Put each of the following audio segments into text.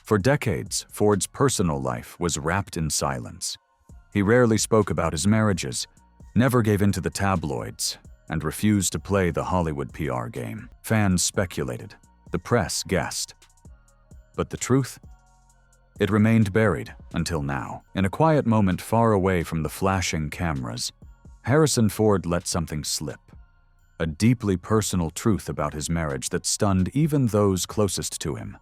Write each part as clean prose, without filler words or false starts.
For decades, Ford's personal life was wrapped in silence. He rarely spoke about his marriages, never gave in to the tabloids, and refused to play the Hollywood PR game. Fans speculated. The press guessed. But the truth? It remained buried until now. In a quiet moment far away from the flashing cameras, Harrison Ford let something slip. A deeply personal truth about his marriage that stunned even those closest to him.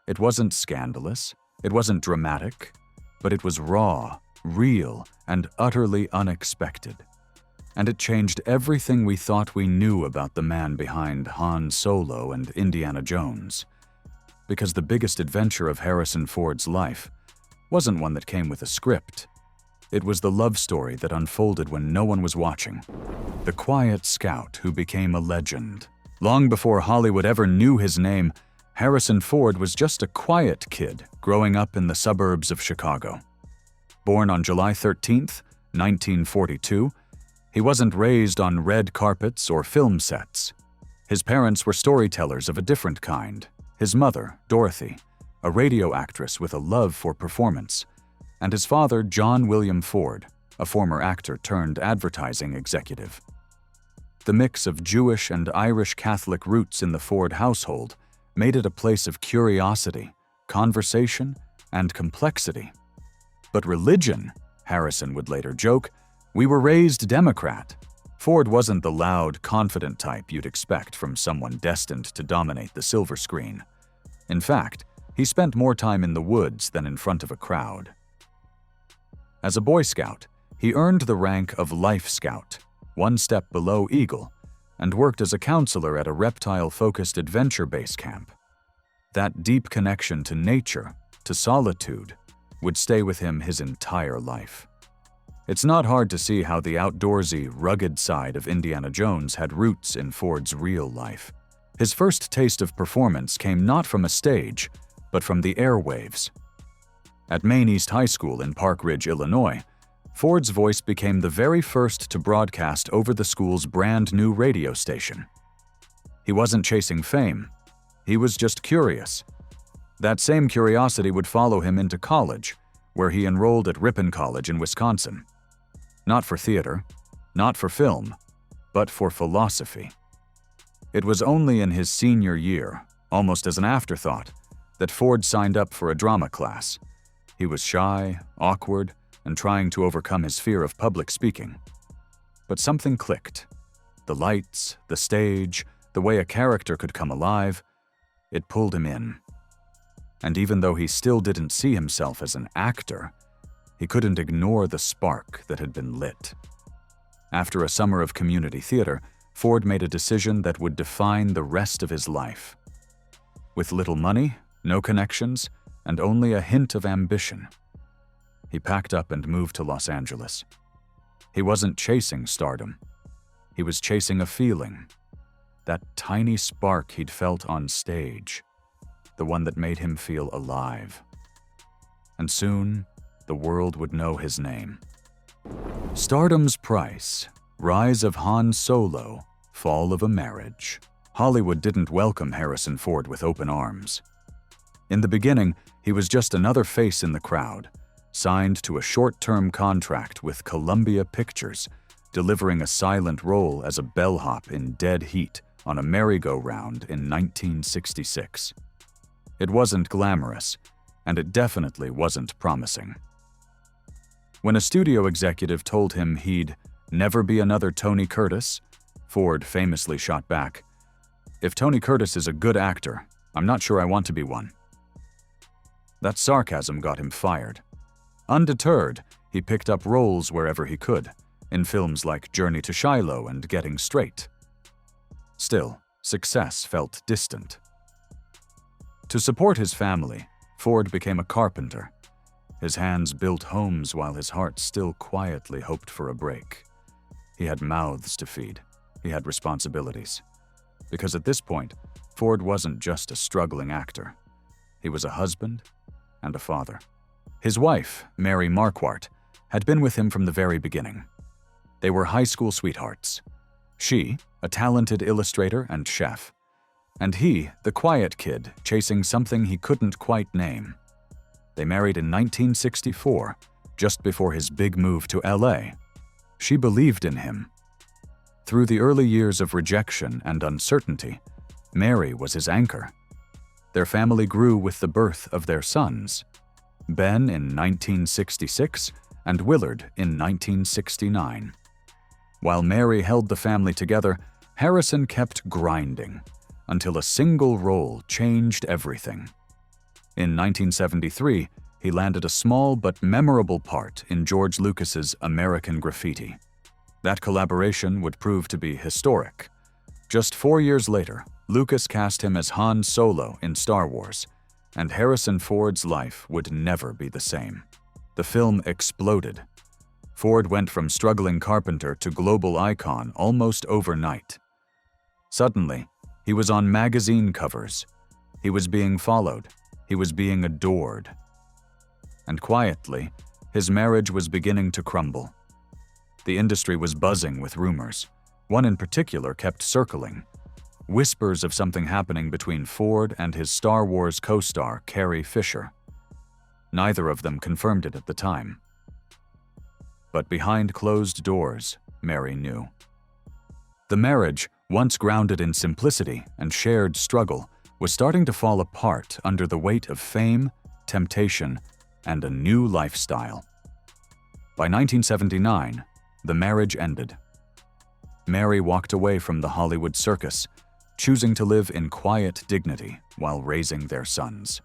It wasn't scandalous, it wasn't dramatic, but it was raw, real, and utterly unexpected. And it changed everything we thought we knew about the man behind Han Solo and Indiana Jones. Because the biggest adventure of Harrison Ford's life wasn't one that came with a script. It was the love story that unfolded when no one was watching. The quiet scout who became a legend. Long before Hollywood ever knew his name, Harrison Ford was just a quiet kid growing up in the suburbs of Chicago. Born on July 13, 1942, he wasn't raised on red carpets or film sets. His parents were storytellers of a different kind. His mother, Dorothy, a radio actress with a love for performance, and his father, John William Ford, a former actor turned advertising executive. The mix of Jewish and Irish Catholic roots in the Ford household made it a place of curiosity, conversation, and complexity. But religion, Harrison would later joke, we were raised Democrat. Ford wasn't the loud, confident type you'd expect from someone destined to dominate the silver screen. In fact, he spent more time in the woods than in front of a crowd. As a Boy Scout, he earned the rank of Life Scout, one step below Eagle, and worked as a counselor at a reptile-focused adventure base camp. That deep connection to nature, to solitude, would stay with him his entire life. It's not hard to see how the outdoorsy, rugged side of Indiana Jones had roots in Ford's real life. His first taste of performance came not from a stage, but from the airwaves. At Maine East High School in Park Ridge, Illinois, Ford's voice became the very first to broadcast over the school's brand new radio station. He wasn't chasing fame. He was just curious. That same curiosity would follow him into college, where he enrolled at Ripon College in Wisconsin. Not for theater, not for film, but for philosophy. It was only in his senior year, almost as an afterthought, that Ford signed up for a drama class. He was shy, awkward, and trying to overcome his fear of public speaking. But something clicked. The lights, the stage, the way a character could come alive, it pulled him in. And even though he still didn't see himself as an actor, he couldn't ignore the spark that had been lit. After a summer of community theater, Ford made a decision that would define the rest of his life. With little money, no connections, and only a hint of ambition, he packed up and moved to Los Angeles. He wasn't chasing stardom. He was chasing a feeling, that tiny spark he'd felt on stage, the one that made him feel alive. And soon, the world would know his name. Stardom's price, rise of Han Solo, fall of a marriage. Hollywood didn't welcome Harrison Ford with open arms. In the beginning, he was just another face in the crowd, signed to a short-term contract with Columbia Pictures, delivering a silent role as a bellhop in Dead Heat on a merry-go-round in 1966. It wasn't glamorous, and it definitely wasn't promising. When a studio executive told him he'd never be another Tony Curtis, Ford famously shot back, "If Tony Curtis is a good actor, I'm not sure I want to be one." That sarcasm got him fired. Undeterred, he picked up roles wherever he could, in films like Journey to Shiloh and Getting Straight. Still, success felt distant. To support his family, Ford became a carpenter. His hands built homes while his heart still quietly hoped for a break. He had mouths to feed. He had responsibilities. Because at this point, Ford wasn't just a struggling actor. He was a husband and a father. His wife, Mary Marquardt, had been with him from the very beginning. They were high school sweethearts. She, a talented illustrator and chef, and he, the quiet kid, chasing something he couldn't quite name. They married in 1964, just before his big move to LA. She believed in him. Through the early years of rejection and uncertainty, Mary was his anchor. Their family grew with the birth of their sons, Ben in 1966 and Willard in 1969. While Mary held the family together, Harrison kept grinding until a single role changed everything. In 1973, he landed a small but memorable part in George Lucas's American Graffiti. That collaboration would prove to be historic. Just 4 years later, Lucas cast him as Han Solo in Star Wars, and Harrison Ford's life would never be the same. The film exploded. Ford went from struggling carpenter to global icon almost overnight. Suddenly, he was on magazine covers. He was being followed. He was being adored. And quietly, his marriage was beginning to crumble. The industry was buzzing with rumors. One in particular kept circling. Whispers of something happening between Ford and his Star Wars co-star, Carrie Fisher. Neither of them confirmed it at the time. But behind closed doors, Mary knew. The marriage, once grounded in simplicity and shared struggle, was starting to fall apart under the weight of fame, temptation, and a new lifestyle. By 1979, the marriage ended. Mary walked away from the Hollywood circus, choosing to live in quiet dignity while raising their sons.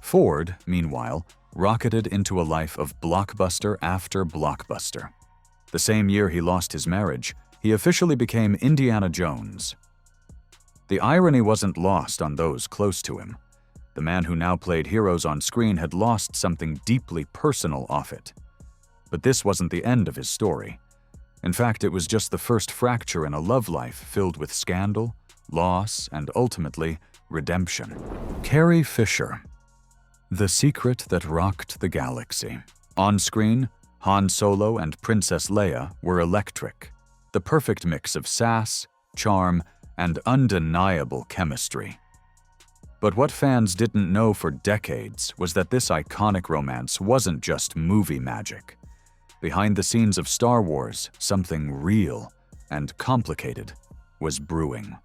Ford, meanwhile, rocketed into a life of blockbuster after blockbuster. The same year he lost his marriage, he officially became Indiana Jones. The irony wasn't lost on those close to him. The man who now played heroes on screen had lost something deeply personal off it. But this wasn't the end of his story. In fact, it was just the first fracture in a love life filled with scandal, loss, and ultimately, redemption. Carrie Fisher. The secret that rocked the galaxy. On screen, Han Solo and Princess Leia were electric, the perfect mix of sass, charm, and undeniable chemistry. But what fans didn't know for decades was that this iconic romance wasn't just movie magic. Behind the scenes of Star Wars, something real and complicated was brewing.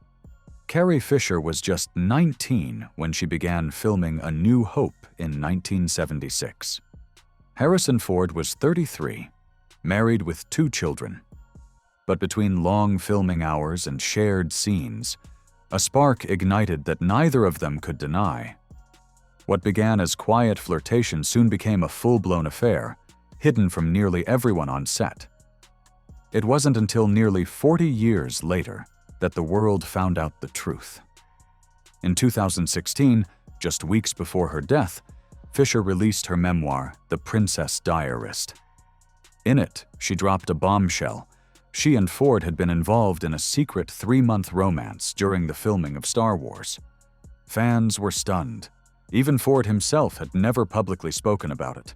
Carrie Fisher was just 19 when she began filming A New Hope in 1976. Harrison Ford was 33, married with 2 children. But between long filming hours and shared scenes, a spark ignited that neither of them could deny. What began as quiet flirtation soon became a full-blown affair, hidden from nearly everyone on set. It wasn't until nearly 40 years later that the world found out the truth. In 2016, just weeks before her death, Fisher released her memoir, The Princess Diarist. In it, she dropped a bombshell. She and Ford had been involved in a secret 3-month romance during the filming of Star Wars. Fans were stunned. Even Ford himself had never publicly spoken about it.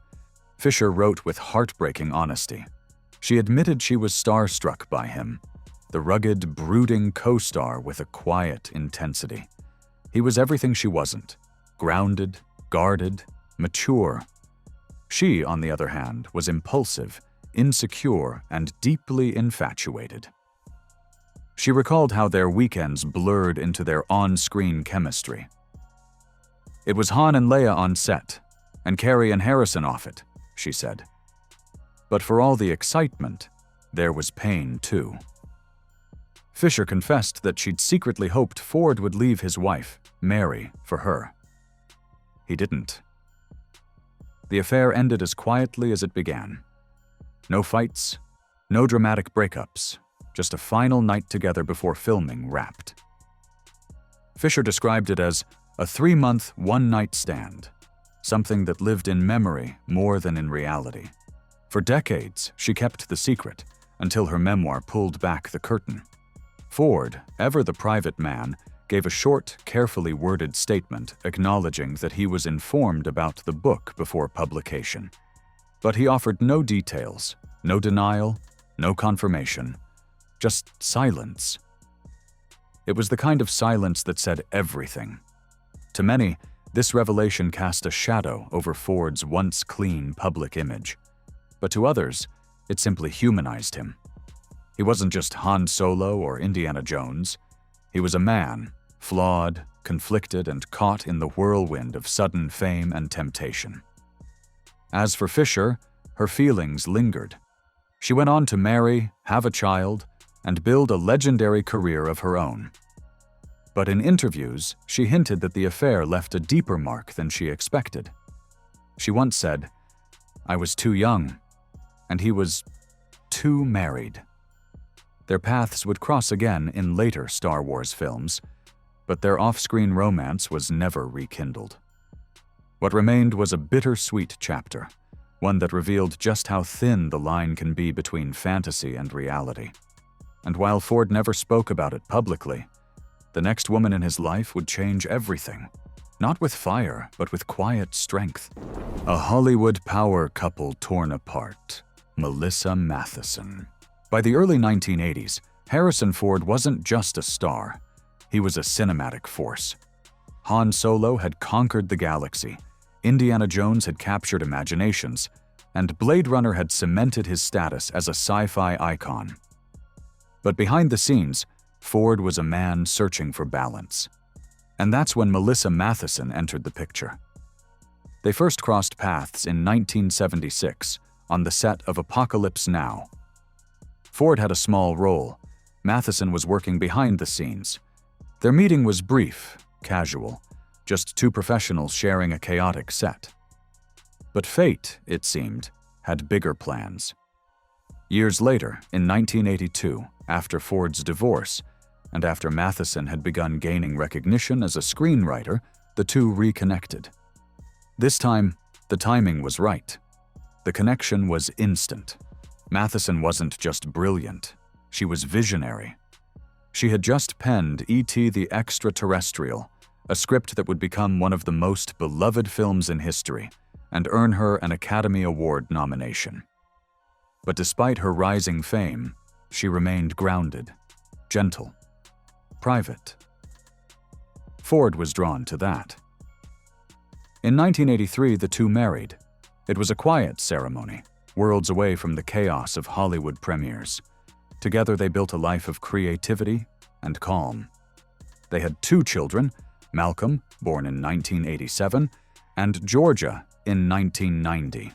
Fisher wrote with heartbreaking honesty. She admitted she was starstruck by him, the rugged, brooding co-star with a quiet intensity. He was everything she wasn't: grounded, guarded, mature. She, on the other hand, was impulsive, insecure, and deeply infatuated. She recalled how their weekends blurred into their on-screen chemistry. "It was Han and Leia on set, and Carrie and Harrison off it," she said. But for all the excitement, there was pain too. Fisher confessed that she'd secretly hoped Ford would leave his wife, Mary, for her. He didn't. The affair ended as quietly as it began. No fights, no dramatic breakups, just a final night together before filming wrapped. Fisher described it as a 3-month, one-night stand, something that lived in memory more than in reality. For decades, she kept the secret, until her memoir pulled back the curtain. Ford, ever the private man, gave a short, carefully worded statement acknowledging that he was informed about the book before publication. But he offered no details, no denial, no confirmation, just silence. It was the kind of silence that said everything. To many, This revelation cast a shadow over Ford's once clean public image. But to others, it simply humanized him. He wasn't just Han Solo or Indiana Jones. He was a man, flawed, conflicted, and caught in the whirlwind of sudden fame and temptation. As for Fisher, her feelings lingered. She went on to marry, have a child, and build a legendary career of her own. But in interviews, she hinted that the affair left a deeper mark than she expected. She once said, "I was too young, and he was too married." Their paths would cross again in later Star Wars films, but their off-screen romance was never rekindled. What remained was a bittersweet chapter, one that revealed just how thin the line can be between fantasy and reality. And while Ford never spoke about it publicly, the next woman in his life would change everything, not with fire, but with quiet strength. A Hollywood power couple torn apart, Melissa Mathison. By the early 1980s, Harrison Ford wasn't just a star, he was a cinematic force. Han Solo had conquered the galaxy, Indiana Jones had captured imaginations, and Blade Runner had cemented his status as a sci-fi icon. But behind the scenes, Ford was a man searching for balance. And that's when Melissa Mathison entered the picture. They first crossed paths in 1976 on the set of Apocalypse Now. Ford had a small role. Mathison was working behind the scenes. Their meeting was brief, casual, just two professionals sharing a chaotic set. But fate, it seemed, had bigger plans. Years later, in 1982, after Ford's divorce, and after Mathison had begun gaining recognition as a screenwriter, the two reconnected. This time, the timing was right. The connection was instant. Mathison wasn't just brilliant, she was visionary. She had just penned E.T. the Extraterrestrial, a script that would become one of the most beloved films in history and earn her an Academy Award nomination. But despite her rising fame, she remained grounded, gentle, private. Ford was drawn to that. In 1983, the two married. It was a quiet ceremony, worlds away from the chaos of Hollywood premieres. Together they built a life of creativity and calm. They had two children, Malcolm, born in 1987, and Georgia in 1990.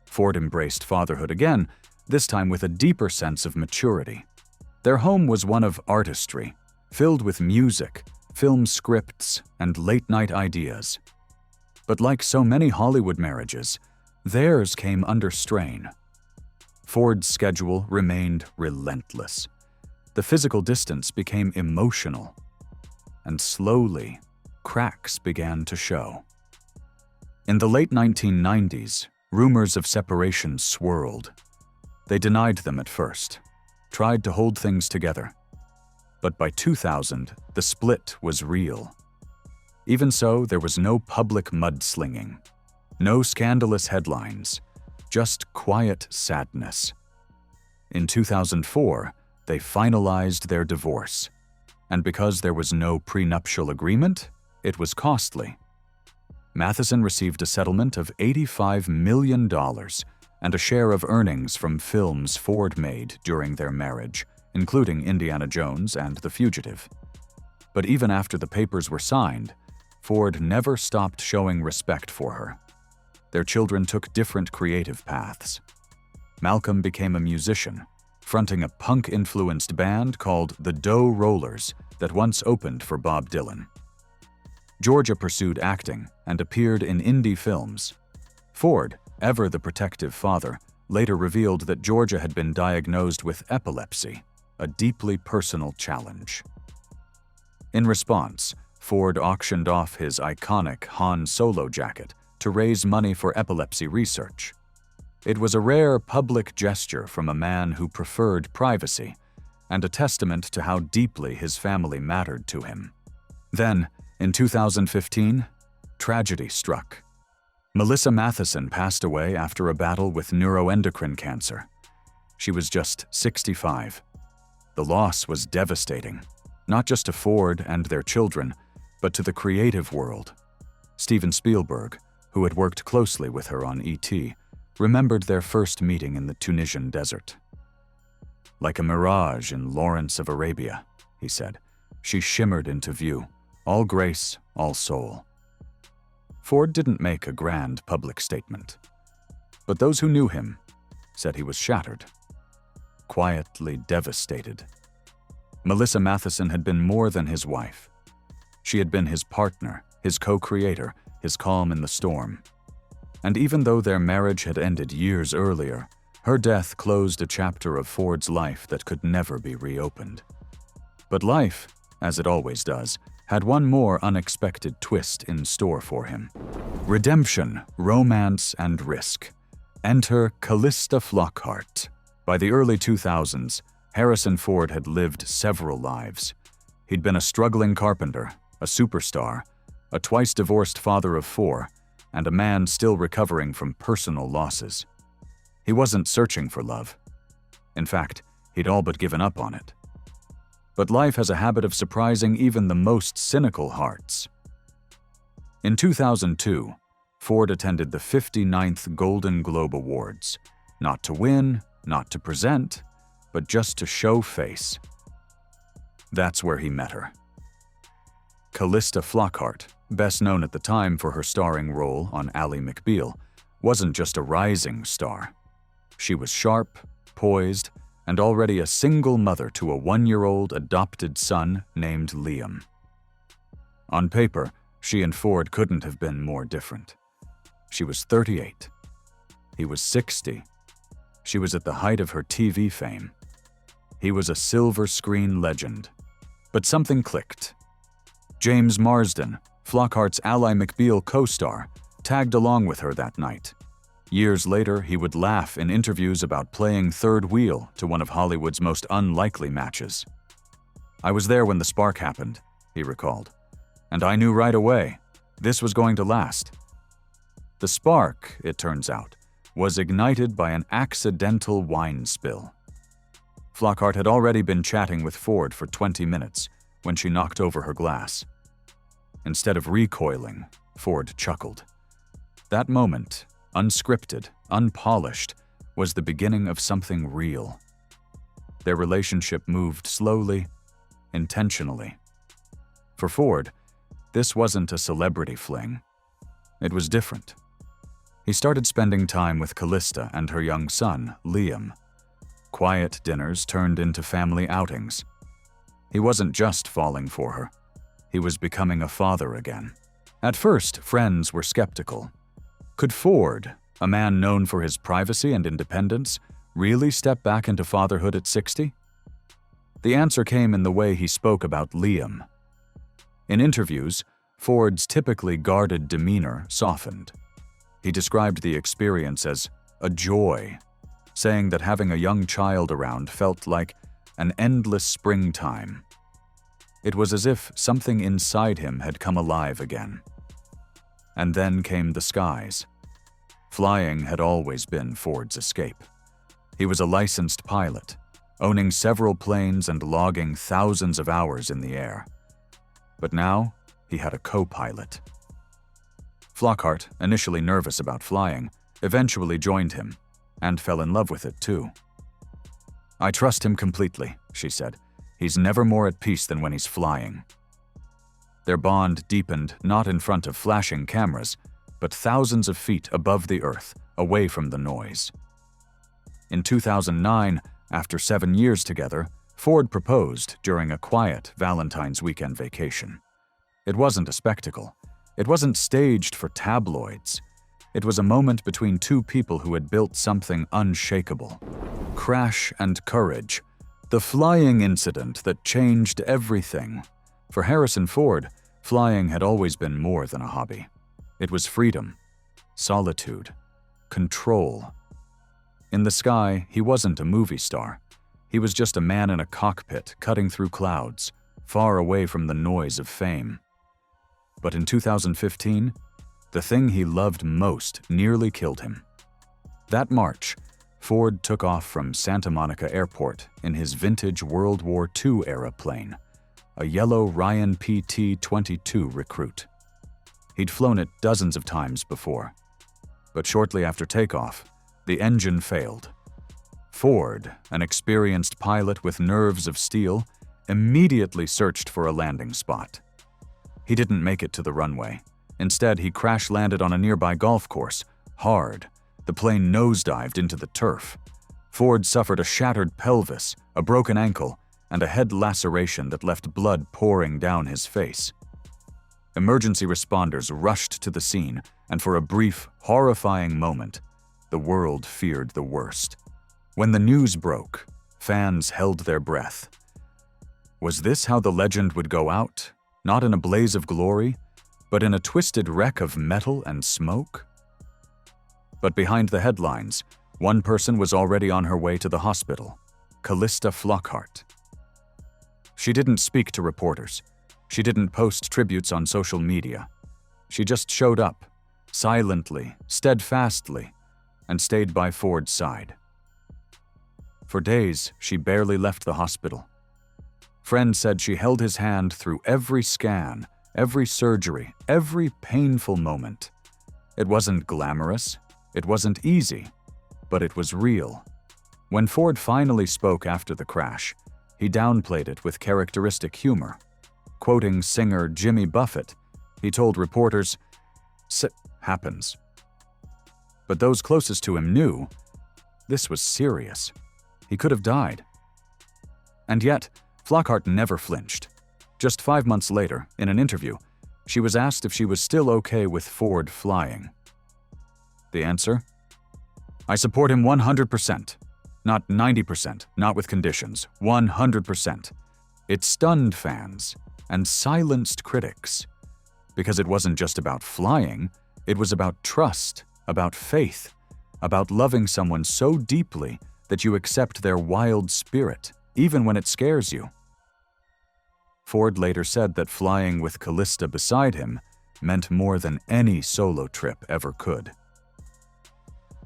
Ford embraced fatherhood again, this time with a deeper sense of maturity. Their home was one of artistry, filled with music, film scripts, and late-night ideas. But like so many Hollywood marriages, theirs came under strain. Ford's schedule remained relentless. The physical distance became emotional, and slowly, cracks began to show. In the late 1990s, rumors of separation swirled. They denied them at first, tried to hold things together. But by 2000, the split was real. Even so, there was no public mudslinging, no scandalous headlines, just quiet sadness. In 2004, they finalized their divorce. And because there was no prenuptial agreement, it was costly. Mathison received a settlement of $85 million and a share of earnings from films Ford made during their marriage, including Indiana Jones and The Fugitive. But even after the papers were signed, Ford never stopped showing respect for her. Their children took different creative paths. Malcolm became a musician, fronting a punk-influenced band called the Doe Rollers that once opened for Bob Dylan. Georgia pursued acting and appeared in indie films. Ford, ever the protective father, later revealed that Georgia had been diagnosed with epilepsy, a deeply personal challenge. In response, Ford auctioned off his iconic Han Solo jacket to raise money for epilepsy research. It was a rare public gesture from a man who preferred privacy, and a testament to how deeply his family mattered to him. Then, in 2015, tragedy struck. Melissa Mathison passed away after a battle with neuroendocrine cancer. She was just 65. The loss was devastating, not just to Ford and their children, but to the creative world, Steven Spielberg, who had worked closely with her on E.T., remembered their first meeting in the Tunisian desert. "Like a mirage in Lawrence of Arabia," he said. "She shimmered into view, all grace, all soul." Ford didn't make a grand public statement, but those who knew him said he was shattered, quietly devastated. Melissa Matheson had been more than his wife. She had been his partner, his co-creator, his calm in the storm. And even though their marriage had ended years earlier, her death closed a chapter of Ford's life that could never be reopened. But life, as it always does, had one more unexpected twist in store for him. Redemption, romance, and risk. Enter Calista Flockhart. By the early 2000s, Harrison Ford had lived several lives. He'd been a struggling carpenter, a superstar, a twice-divorced father of 4, and a man still recovering from personal losses. He wasn't searching for love. In fact, he'd all but given up on it. But life has a habit of surprising even the most cynical hearts. In 2002, Ford attended the 59th Golden Globe Awards, not to win, not to present, but just to show face. That's where he met her. Calista Flockhart, best known at the time for her starring role on Ally McBeal, wasn't just a rising star. She was sharp, poised, and already a single mother to a 1-year-old adopted son named Liam. On paper, she and Ford couldn't have been more different. She was 38. He was 60. She was at the height of her TV fame. He was a silver screen legend. But something clicked. James Marsden, Flockhart's Ally McBeal co-star, tagged along with her that night. Years later, he would laugh in interviews about playing third wheel to one of Hollywood's most unlikely matches. "I was there when the spark happened," he recalled, "and I knew right away, this was going to last." The spark, it turns out, was ignited by an accidental wine spill. Flockhart had already been chatting with Ford for 20 minutes when she knocked over her glass. Instead of recoiling, Ford chuckled. That moment, unscripted, unpolished, was the beginning of something real. Their relationship moved slowly, intentionally. For Ford, this wasn't a celebrity fling. It was different. He started spending time with Calista and her young son, Liam. Quiet dinners turned into family outings. He wasn't just falling for her. He was becoming a father again. At first, friends were skeptical. Could Ford, a man known for his privacy and independence, really step back into fatherhood at 60? The answer came in the way he spoke about Liam. In interviews, Ford's typically guarded demeanor softened. He described the experience as a joy, saying that having a young child around felt like an endless springtime. It was as if something inside him had come alive again. And then came the skies. Flying had always been Ford's escape. He was a licensed pilot, owning several planes and logging thousands of hours in the air. But now, he had a co-pilot. Flockhart, initially nervous about flying, eventually joined him, and fell in love with it too. "I trust him completely," she said. "He's never more at peace than when he's flying." Their bond deepened not in front of flashing cameras, but thousands of feet above the earth, away from the noise. In 2009, after 7 years together, Ford proposed during a quiet Valentine's weekend vacation. It wasn't a spectacle. It wasn't staged for tabloids. It was a moment between two people who had built something unshakable. Crash and courage. The flying incident that changed everything. For Harrison Ford, flying had always been more than a hobby. It was freedom, solitude, control. In the sky, he wasn't a movie star. He was just a man in a cockpit cutting through clouds, far away from the noise of fame. But in 2015, the thing he loved most nearly killed him. That March, Ford took off from Santa Monica Airport in his vintage World War II-era plane, a yellow Ryan PT-22 Recruit. He'd flown it dozens of times before. But shortly after takeoff, the engine failed. Ford, an experienced pilot with nerves of steel, immediately searched for a landing spot. He didn't make it to the runway. Instead, he crash-landed on a nearby golf course, hard. The plane nosedived into the turf. Ford suffered a shattered pelvis, a broken ankle, and a head laceration that left blood pouring down his face. Emergency responders rushed to the scene, and for a brief, horrifying moment, the world feared the worst. When the news broke, fans held their breath. Was this how the legend would go out? Not in a blaze of glory, but in a twisted wreck of metal and smoke? But behind the headlines, one person was already on her way to the hospital, Calista Flockhart. She didn't speak to reporters. She didn't post tributes on social media. She just showed up, silently, steadfastly, and stayed by Ford's side. For days, she barely left the hospital. Friends said she held his hand through every scan, every surgery, every painful moment. It wasn't glamorous, it wasn't easy, but it was real. When Ford finally spoke after the crash, he downplayed it with characteristic humor. Quoting singer Jimmy Buffett, he told reporters, "It happens." But those closest to him knew this was serious. He could have died. And yet, Flockhart never flinched. Just 5 months later, in an interview, she was asked if she was still okay with Ford flying. The answer? "I support him 100%. Not 90%, not with conditions, 100%. It stunned fans and silenced critics. Because it wasn't just about flying, it was about trust, about faith, about loving someone so deeply that you accept their wild spirit, even when it scares you." Ford later said that flying with Calista beside him meant more than any solo trip ever could.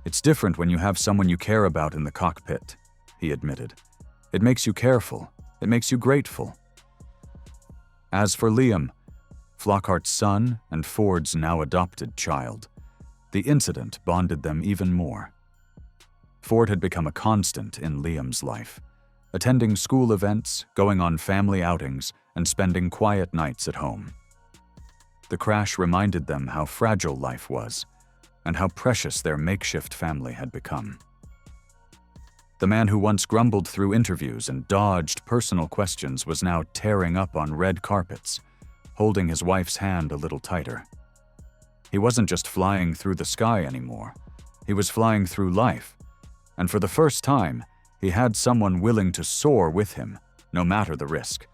"It's different when you have someone you care about in the cockpit," he admitted. "It makes you careful. It makes you grateful." As for Liam, Flockhart's son and Ford's now adopted child, the incident bonded them even more. Ford had become a constant in Liam's life, attending school events, going on family outings, and spending quiet nights at home. The crash reminded them how fragile life was, and how precious their makeshift family had become. The man who once grumbled through interviews and dodged personal questions was now tearing up on red carpets, holding his wife's hand a little tighter. He wasn't just flying through the sky anymore. He was flying through life, and for the first time, he had someone willing to soar with him, no matter the risk.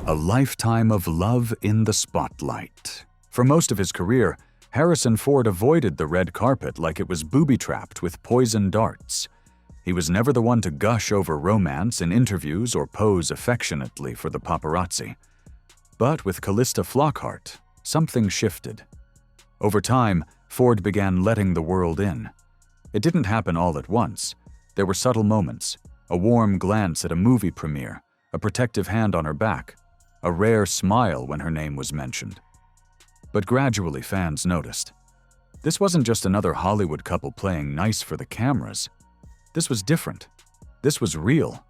A lifetime of love in the spotlight. For most of his career, Harrison Ford avoided the red carpet like it was booby-trapped with poison darts. He was never the one to gush over romance in interviews or pose affectionately for the paparazzi. But with Calista Flockhart, something shifted. Over time, Ford began letting the world in. It didn't happen all at once. There were subtle moments, a warm glance at a movie premiere, a protective hand on her back, a rare smile when her name was mentioned. But gradually fans noticed. This wasn't just another Hollywood couple playing nice for the cameras. This was different. This was real.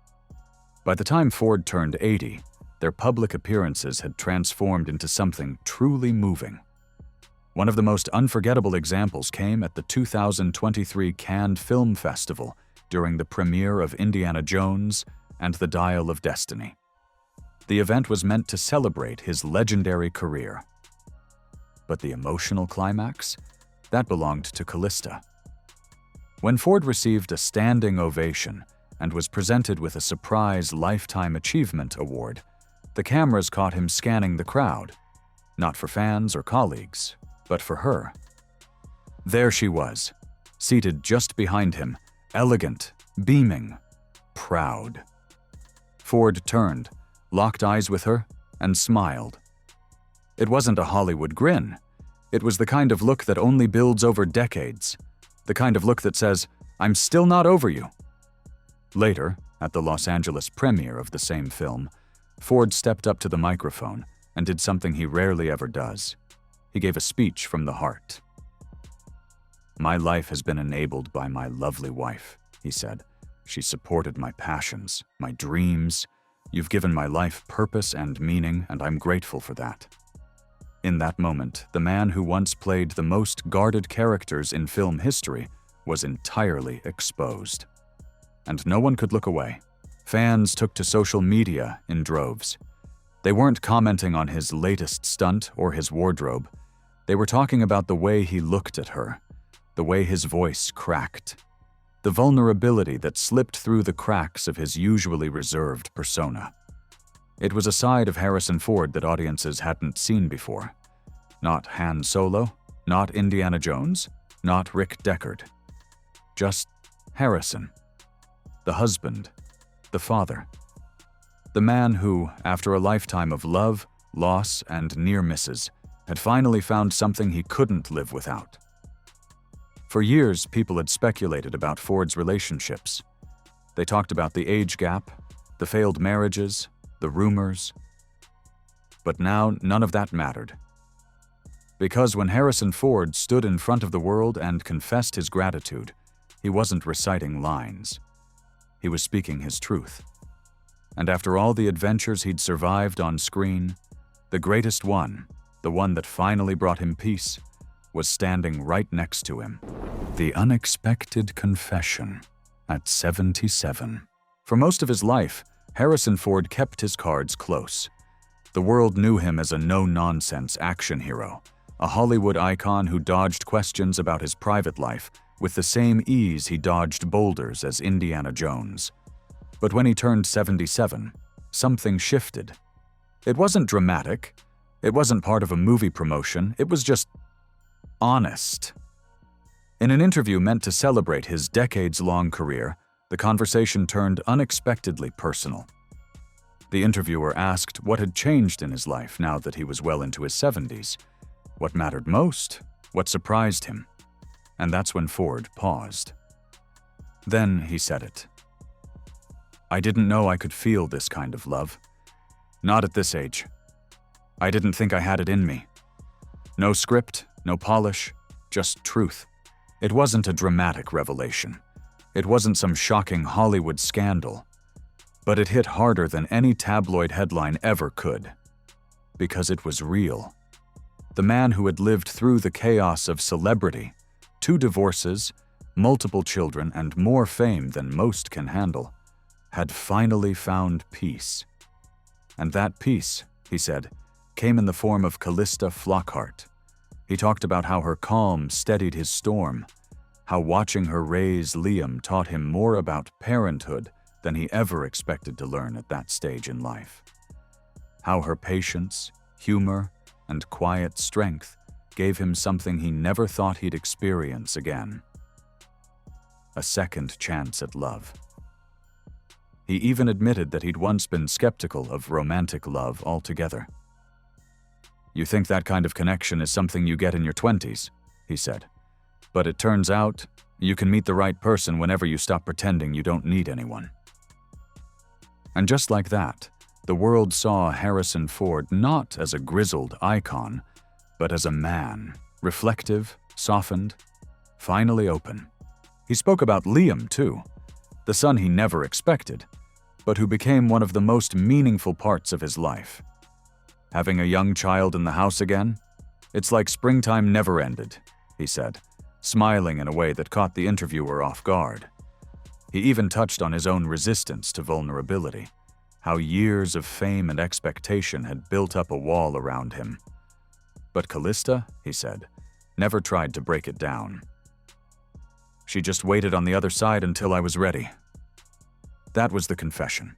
By the time Ford turned 80, their public appearances had transformed into something truly moving. One of the most unforgettable examples came at the 2023 Cannes Film Festival during the premiere of Indiana Jones and the Dial of Destiny. The event was meant to celebrate his legendary career. But the emotional climax? That belonged to Calista. When Ford received a standing ovation and was presented with a surprise Lifetime Achievement Award, the cameras caught him scanning the crowd, not for fans or colleagues, but for her. There she was, seated just behind him, elegant, beaming, proud. Ford turned, locked eyes with her, and smiled. It wasn't a Hollywood grin. It was the kind of look that only builds over decades. The kind of look that says, "I'm still not over you." Later, at the Los Angeles premiere of the same film, Ford stepped up to the microphone and did something he rarely ever does. he gave a speech from the heart. "My life has been enabled by my lovely wife," he said. "She supported my passions, my dreams. You've given my life purpose and meaning, and I'm grateful for that." In that moment, the man who once played the most guarded characters in film history was entirely exposed. And no one could look away. Fans took to social media in droves. They weren't commenting on his latest stunt or his wardrobe. They were talking about the way he looked at her, the way his voice cracked, the vulnerability that slipped through the cracks of his usually reserved persona. It was a side of Harrison Ford that audiences hadn't seen before. Not Han Solo, not Indiana Jones, not Rick Deckard. Just Harrison. The husband, the father. The man who, after a lifetime of love, loss, and near misses, had finally found something he couldn't live without. For years, people had speculated about Ford's relationships. They talked about the age gap, the failed marriages, the rumors. But now, none of that mattered. Because when Harrison Ford stood in front of the world and confessed his gratitude, he wasn't reciting lines. He was speaking his truth. And after all the adventures he'd survived on screen, the greatest one, the one that finally brought him peace, was standing right next to him. The unexpected confession at 77. For most of his life, Harrison Ford kept his cards close. The world knew him as a no-nonsense action hero, a Hollywood icon who dodged questions about his private life with the same ease he dodged boulders as Indiana Jones. But when he turned 77, something shifted. It wasn't dramatic. It wasn't part of a movie promotion. It was just honest. In an interview meant to celebrate his decades-long career, the conversation turned unexpectedly personal. The interviewer asked what had changed in his life now that he was well into his 70s. What mattered most? What surprised him? And that's when Ford paused. Then he said it. "I didn't know I could feel this kind of love. Not at this age. I didn't think I had it in me. No script, no polish, just truth. It wasn't a dramatic revelation. It wasn't some shocking Hollywood scandal. But it hit harder than any tabloid headline ever could. Because it was real. The man who had lived through the chaos of celebrity, 2 divorces, multiple children, and more fame than most can handle, had finally found peace. And that peace, he said, came in the form of Calista Flockhart. He talked about how her calm steadied his storm, how watching her raise Liam taught him more about parenthood than he ever expected to learn at that stage in life. How her patience, humor, and quiet strength gave him something he never thought he'd experience again. A second chance at love. He even admitted that he'd once been skeptical of romantic love altogether. "You think that kind of connection is something you get in your 20s, he said. "But it turns out, you can meet the right person whenever you stop pretending you don't need anyone." And just like that, the world saw Harrison Ford not as a grizzled icon, but as a man, reflective, softened, finally open. He spoke about Liam, too, the son he never expected, but who became one of the most meaningful parts of his life. Having a young child in the house again? It's like springtime never ended, he said, smiling in a way that caught the interviewer off guard. He even touched on his own resistance to vulnerability, how years of fame and expectation had built up a wall around him. But Calista, he said, never tried to break it down. "She just waited on the other side until I was ready." That was the confession.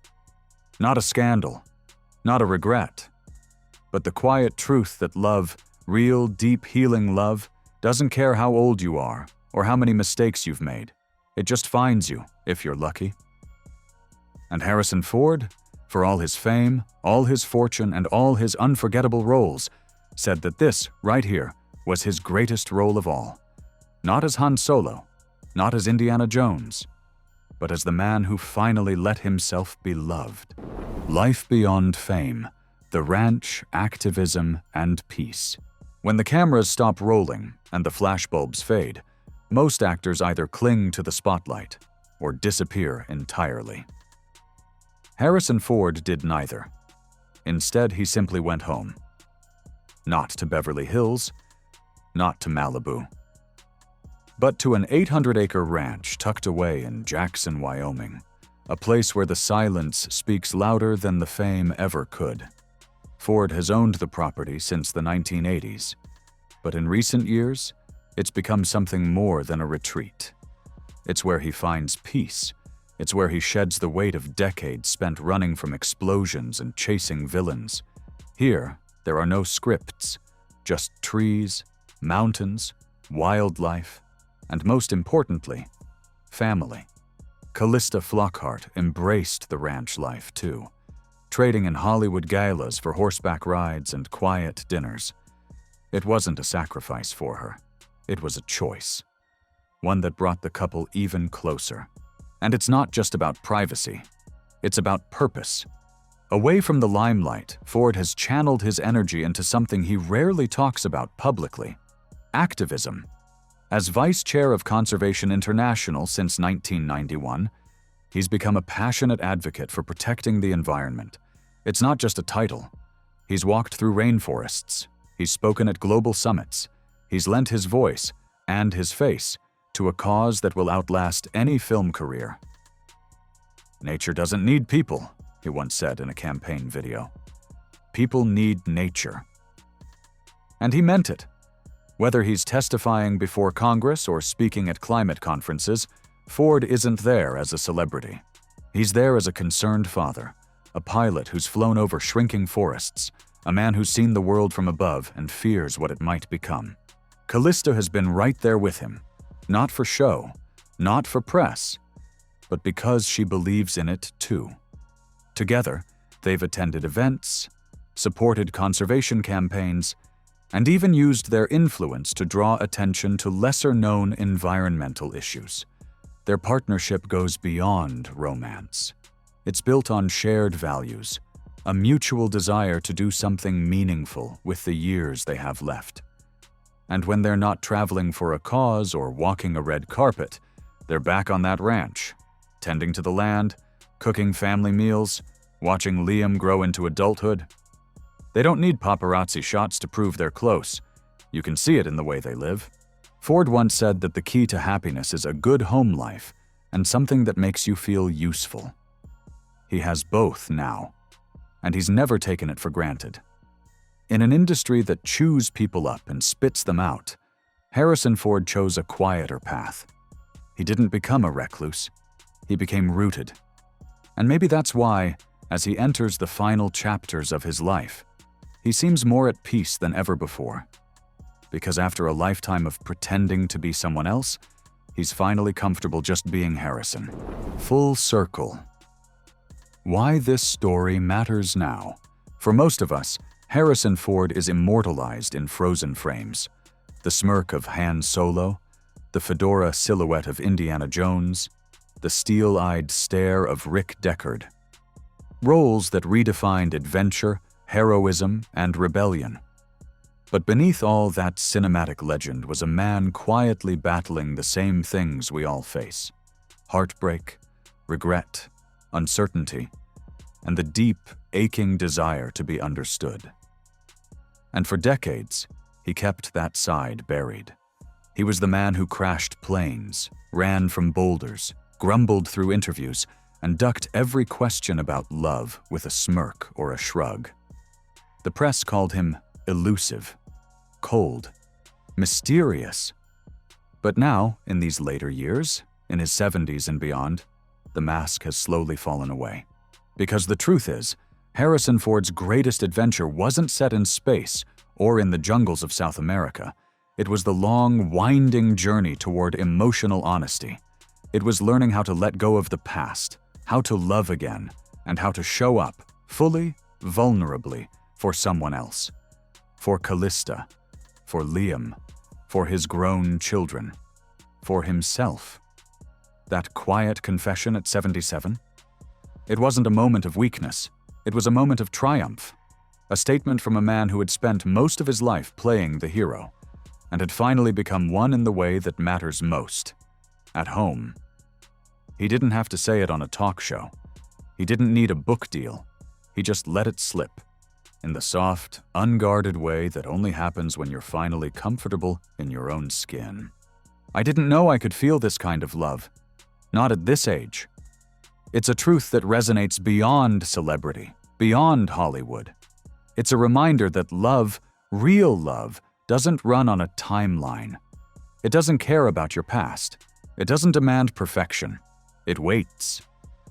Not a scandal, not a regret, but the quiet truth that love, real, deep, healing love, doesn't care how old you are or how many mistakes you've made. It just finds you, if you're lucky. And Harrison Ford, for all his fame, all his fortune, and all his unforgettable roles, said that this, right here, was his greatest role of all. Not as Han Solo, not as Indiana Jones, but as the man who finally let himself be loved. Life beyond fame, the ranch, activism, and peace. When the cameras stop rolling and the flashbulbs fade, most actors either cling to the spotlight or disappear entirely. Harrison Ford did neither. Instead, he simply went home. Not to Beverly Hills, not to Malibu, but to an 800-acre ranch tucked away in Jackson, Wyoming, a place where the silence speaks louder than the fame ever could. Ford has owned the property since the 1980s, but in recent years, it's become something more than a retreat. It's where he finds peace. It's where he sheds the weight of decades spent running from explosions and chasing villains. Here, there are no scripts, just trees, mountains, wildlife, and most importantly, family. Calista Flockhart embraced the ranch life too, trading in Hollywood galas for horseback rides and quiet dinners. It wasn't a sacrifice for her. It was a choice, one that brought the couple even closer. And it's not just about privacy. It's about purpose. Away from the limelight, Ford has channeled his energy into something he rarely talks about publicly: activism. As vice chair of Conservation International since 1991, he's become a passionate advocate for protecting the environment. It's not just a title. He's walked through rainforests. He's spoken at global summits. He's lent his voice and his face to a cause that will outlast any film career. "Nature doesn't need people," he once said in a campaign video. "People need nature." And he meant it. Whether he's testifying before Congress or speaking at climate conferences, Ford isn't there as a celebrity. He's there as a concerned father, a pilot who's flown over shrinking forests, a man who's seen the world from above and fears what it might become. Calista has been right there with him, not for show, not for press, but because she believes in it too. Together, they've attended events, supported conservation campaigns, and even used their influence to draw attention to lesser-known environmental issues. Their partnership goes beyond romance. It's built on shared values, a mutual desire to do something meaningful with the years they have left. And when they're not traveling for a cause or walking a red carpet, they're back on that ranch, tending to the land, cooking family meals, watching Liam grow into adulthood. They don't need paparazzi shots to prove they're close. You can see it in the way they live. Ford once said that the key to happiness is a good home life and something that makes you feel useful. He has both now, and he's never taken it for granted. In an industry that chews people up and spits them out, Harrison Ford chose a quieter path. He didn't become a recluse. He became rooted. And maybe that's why, as he enters the final chapters of his life, he seems more at peace than ever before. Because after a lifetime of pretending to be someone else, he's finally comfortable just being Harrison. Full circle. Why this story matters now. For most of us, Harrison Ford is immortalized in frozen frames. The smirk of Han Solo, the fedora silhouette of Indiana Jones, the steel-eyed stare of Rick Deckard. Roles that redefined adventure, heroism, and rebellion. But beneath all that cinematic legend was a man quietly battling the same things we all face: heartbreak, regret, uncertainty, and the deep, aching desire to be understood. And for decades, he kept that side buried. He was the man who crashed planes, ran from boulders, grumbled through interviews, and ducked every question about love with a smirk or a shrug. The press called him elusive, cold, mysterious. But now, in these later years, in his 70s and beyond, the mask has slowly fallen away. Because the truth is, Harrison Ford's greatest adventure wasn't set in space or in the jungles of South America. It was the long, winding journey toward emotional honesty. It was learning how to let go of the past, how to love again, and how to show up, fully, vulnerably, for someone else. For Calista, for Liam, for his grown children, for himself. That quiet confession at 77? It wasn't a moment of weakness. It was a moment of triumph. A statement from a man who had spent most of his life playing the hero and had finally become one in the way that matters most, at home. He didn't have to say it on a talk show. He didn't need a book deal. He just let it slip, in the soft, unguarded way that only happens when you're finally comfortable in your own skin. I didn't know I could feel this kind of love. Not at this age. It's a truth that resonates beyond celebrity, beyond Hollywood. It's a reminder that love, real love, doesn't run on a timeline. It doesn't care about your past. It doesn't demand perfection. It waits.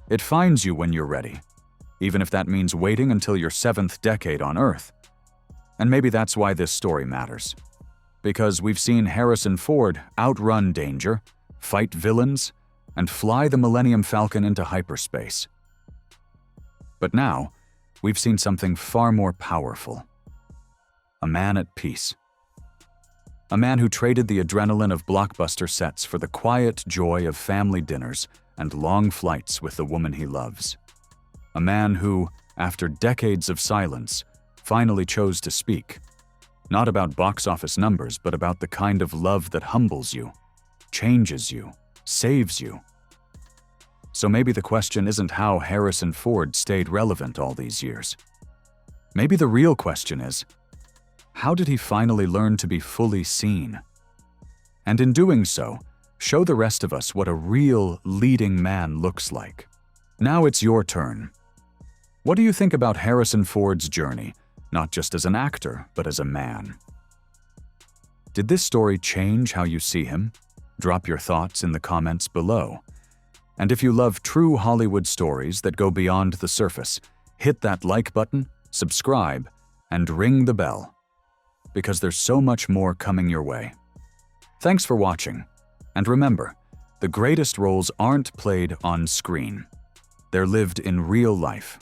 It finds you when you're ready, even if that means waiting until your 7th decade on Earth. And maybe that's why this story matters. Because we've seen Harrison Ford outrun danger, fight villains, and fly the Millennium Falcon into hyperspace. But now, we've seen something far more powerful. A man at peace. A man who traded the adrenaline of blockbuster sets for the quiet joy of family dinners and long flights with the woman he loves. A man who, after decades of silence, finally chose to speak. Not about box office numbers, but about the kind of love that humbles you, changes you, saves you. So maybe the question isn't how Harrison Ford stayed relevant all these years. Maybe the real question is, how did he finally learn to be fully seen? And in doing so, show the rest of us what a real leading man looks like. Now it's your turn. What do you think about Harrison Ford's journey, not just as an actor, but as a man? Did this story change how you see him? Drop your thoughts in the comments below. And if you love true Hollywood stories that go beyond the surface, hit that like button, subscribe, and ring the bell, because there's so much more coming your way. Thanks for watching, and remember, the greatest roles aren't played on screen. They're lived in real life.